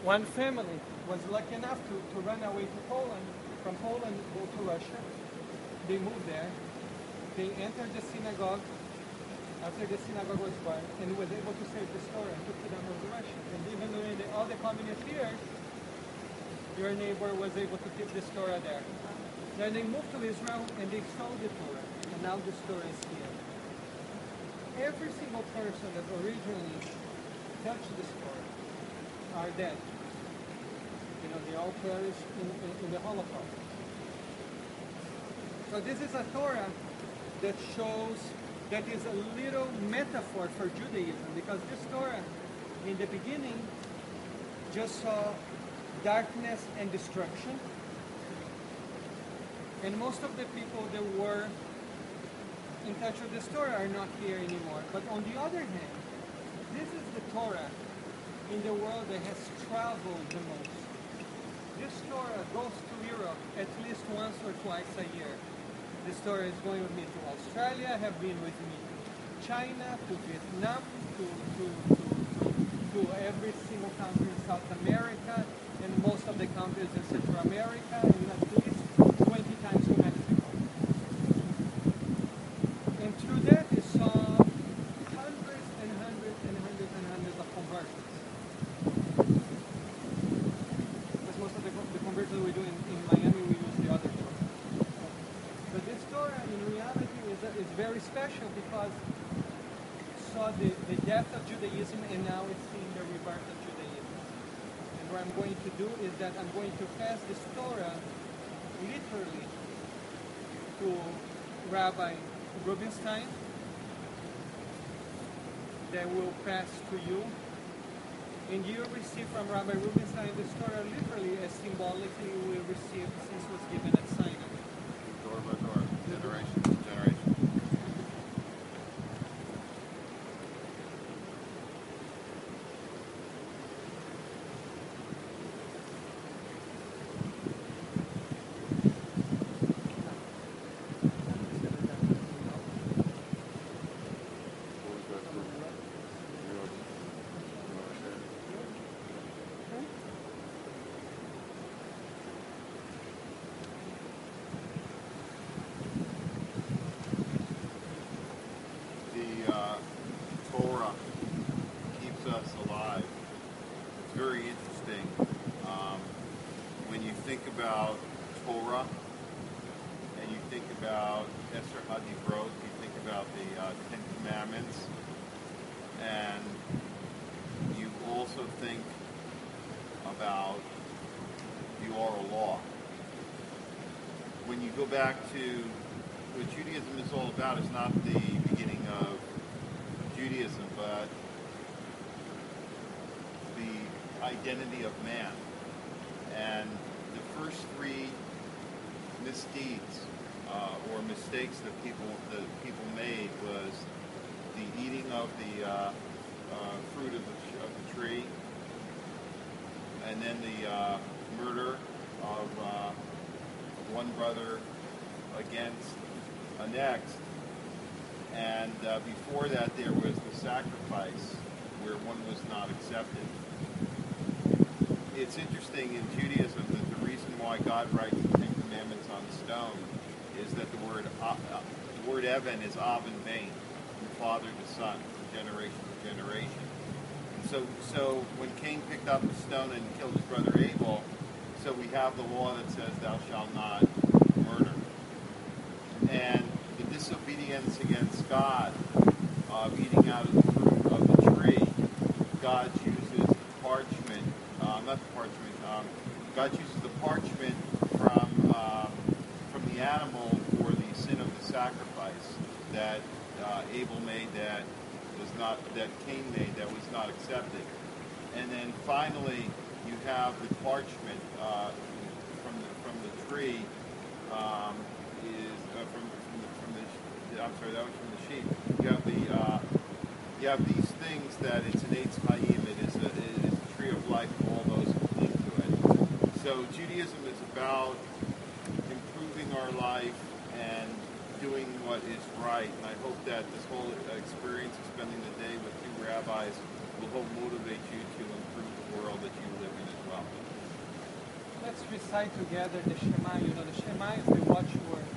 one family was lucky enough to run away to Poland, from Poland go to Russia. They moved there. They entered the synagogue after the synagogue was burned and was able to save the Torah and took it out of the Russians. And even during all the communist years, your neighbor was able to keep the Torah there. Then they moved to Israel and they sold the Torah, and now the Torah is here. Every single person that originally touched the Torah are dead. You know, they all perished in the Holocaust. So this is a Torah that shows, that is a little metaphor for Judaism, because this Torah, in the beginning, just saw darkness and destruction. And most of the people that were in touch with this Torah are not here anymore. But on the other hand, this is the Torah in the world that has traveled the most. This Torah goes to Europe at least once or twice a year. This Torah is going with me to Australia, have been with me to China, to Vietnam, to every single country in South America, and most of the countries in Central America, and at least 20 times to Mexico. And through that, it saw hundreds and hundreds and hundreds and hundreds of conversions. Because most of the conversions we do in Miami, we use the other Torah. But this Torah, in reality, is very special because it saw the death of Judaism, and now it's seeing the rebirth of Judaism. And what I'm going to do is that I'm going to pass this Torah literally to Rabbi Rubinstein, that will pass to you, and you receive from Rabbi Rubinstein this Torah literally as symbolically we received since it was given at Sinai. Torah by Torah, generation to generation. Torah keeps us alive. It's very interesting. When you think about Torah and you think about Esther Hadibrot, you think about the Ten Commandments, and you also think about the oral law. When you go back to what Judaism is all about, is not the beginning of Judaism, but the identity of man. And the first three misdeeds or mistakes that people made was the eating of the fruit of the tree, and then the murder of one brother against the next. And before that, there was the sacrifice, where one was not accepted. It's interesting in Judaism that the reason why God writes the Ten Commandments on stone is that the word Evan is Av and Vain, from father to son, from generation to generation. And so when Cain picked up a stone and killed his brother Abel, so we have the law that says, "Thou shalt not murder." And the disobedience against God, eating out of the fruit of the tree, God chooses parchment, God chooses the parchment from the animal for the sin of the sacrifice that Abel made, that Cain made, that was not accepted. And then finally, you have the parchment from the tree. That was from the sheep. You have these things that it's an Eitz Chaim. It is a tree of life, and all those who cling to it. So Judaism is about improving our life and doing what is right. And I hope that this whole experience of spending the day with two rabbis will help motivate you to improve the world that you live in. let's recite together the Shema. You know, the Shema is the watchword.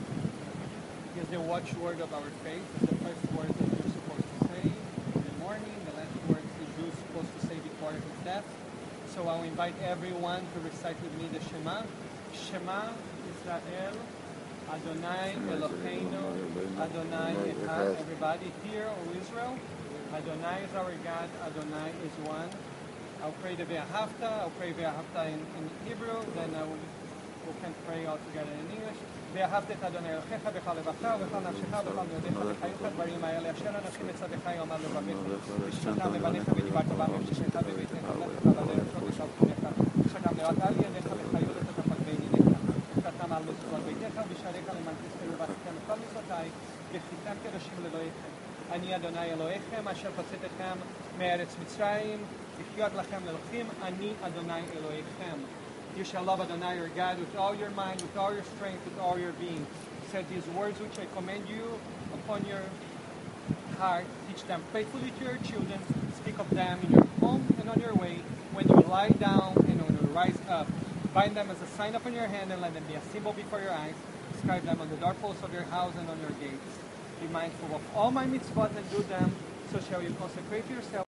Is the watchword of our faith. It's the first word that you're supposed to say in the morning. The last word the Jew is supposed to say before his death. So I'll invite everyone to recite with me the Shema. Shema Israel, Adonai Eloheinu, Adonai Echad. Everybody here, O Israel. Adonai is our God. Adonai is one. I'll pray the Ve'ahavta. I'll pray Ve'ahavta in Hebrew. Then we can pray all together in English. ואהבת את אדוני אלוהיך בכל לבבך ובכל נפשך ובכל מאודיך וחיוך הדברים האלה אשר אנשים מצווך יאמר לבביך ושמרתם לבניך ודיברת בם וששנך בביתך ובלך בדרך שותך ובקומך ושגם לראות על ידיך וחיות את התפק בעיניך ושמרתם על מזוזות ביתך ובשעריך למען תזכרו ועשיתם את כל מצוותיי וכיתם קדושים לאלוהיכם אני אדוני אלוהיכם אשר הוצאתכם מארץ מצרים לחיות לכם לאלוהים אני אדוני אלוהיכם. You shall love Adonai your God with all your mind, with all your strength, with all your being. Said these words which I command you upon your heart. Teach them faithfully to your children. Speak of them in your home and on your way, when you lie down and when you rise up. Bind them as a sign upon your hand and let them be a symbol before your eyes. Inscribe them on the doorposts of your house and on your gates. Be mindful of all my mitzvot and do them, so shall you consecrate yourself